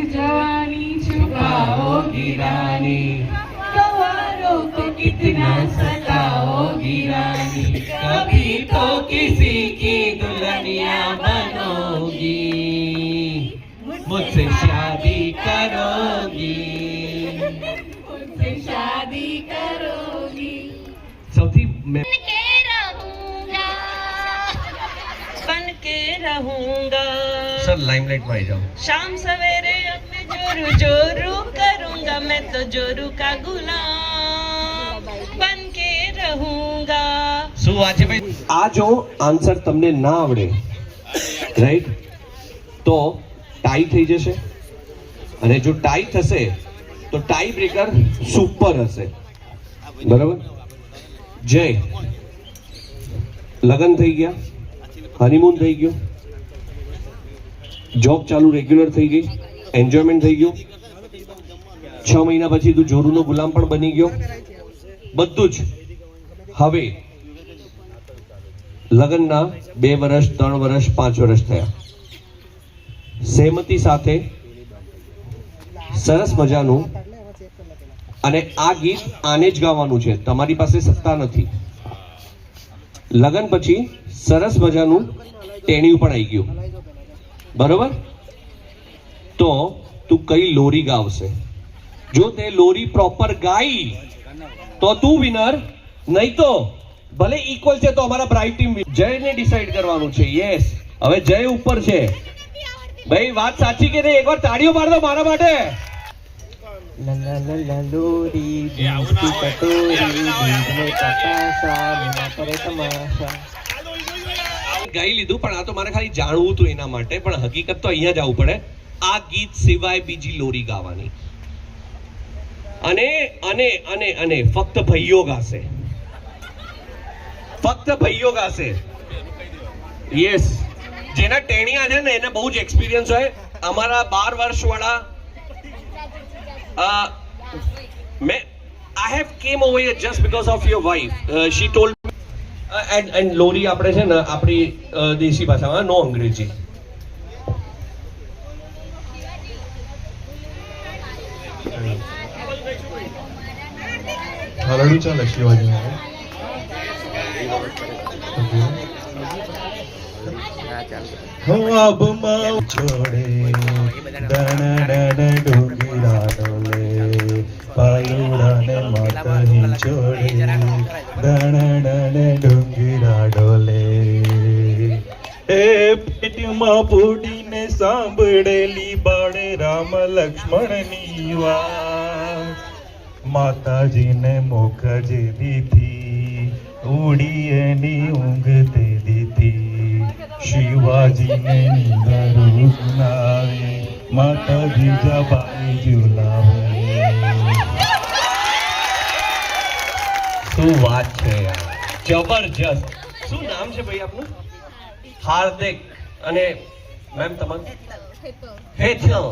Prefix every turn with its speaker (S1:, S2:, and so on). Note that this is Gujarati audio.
S1: जवानी छुपाओगी रानी, गवारों को कितना सताओगी रानी, कभी तो किसी की दुल्हनिया बनोगी, मुझसे शादी करोगी, मुझसे शादी करोगी। सौथी मैं बन के रहूंगा, सर लाइमलाइट में आई जाओ। शाम सवेरे अपने जोरू जोरू करूंगा, मैं तो जोरू का गुलाम बन के रहूंगा। શું વાંચે ભાઈ? આ જો આન્સર તમને ના આવડે, રાઈટ, તો ટાઈ થઈ જશે, અને જો ટાઈ થશે તો ટાઈ બ્રેકર સુપર હશે, બરાબર? જય, લગન થઈ ગયા, હનીમૂન થઈ ગયો, જોબ ચાલુ રેગ્યુલર થઈ ગઈ, એન્જોયમેન્ટ થઈ ગયું, 6 મહિના પછી તું જોરુનો ગુલામ પણ બની ગયો, બધું જ. હવે લગ્નના 2 વર્ષ 3 વર્ષ 5 વર્ષ થયા, સહેમતી સાથે સરસ મજાનું, અને આ ગીત આને જ ગાવાનું છે, તમારી પાસે સત્તા નથી. લગ્ન પછી સરસ મજાનું ટેણિયું પણ આવી ગયું, બરોબર? તો તું કઈ લોરી ગાવશે? જો તે લોરી પ્રોપર ગાઈ તો તું વિનર, નહીં તો ભલે ઇક્વલ છે તો અમારા બ્રાઇટ ટીમ જયને ડિસાઈડ કરવાનું છે. યસ, હવે જય ઉપર છે ભાઈ, વાત સાચી કે નહીં? એકવાર તાળીઓ માર દો મારા માટે. લોરી ગાઈ લીધું, પણ આ તો મારે ખાલી જાણવું હતું એના માટે, પણ હકીકત તો અહીંયા જ આવવું પડે. આ ગીત સિવાય બીજી લોરી ગાવાની, અને અને અને અને ફક્ત ભાઈઓ ગાશે, ફક્ત ભાઈઓ ગાશે. યસ, જેના ટેણિયા છે ને એને બહુ જ એક્સપિરિયન્સ હોય. અમારા 12 વર્ષ વાળા મેં I have came over here just because of your wife. She told me and લોરી આપણે છે ને આપણી દેશી ભાષામાં, નો અંગ્રેજી.
S2: હરડું ચાલે શિવાજી अब माँ छोड़े दन दन डूंगीरा डोले, पालूड़ा ने माता ही छोड़े दन दन डूंगीरा डोले. ए पेटમાં પૂડીને સાંભળેલી બાળે રામ લક્ષ્મણની વાત, માતાજીને મોખજે દીધી, ઉડી એની ઊંઘ તે દીધી, શિવાજીને નીંદર ઉનાવે, માતાજી જબાઈ ઝુલાવે. શું વાત છે યાર, જબરજસ્ત. શું નામ છે ભાઈ આપનું? હાર્દિક. અને મેમ તમારું? હેતલ.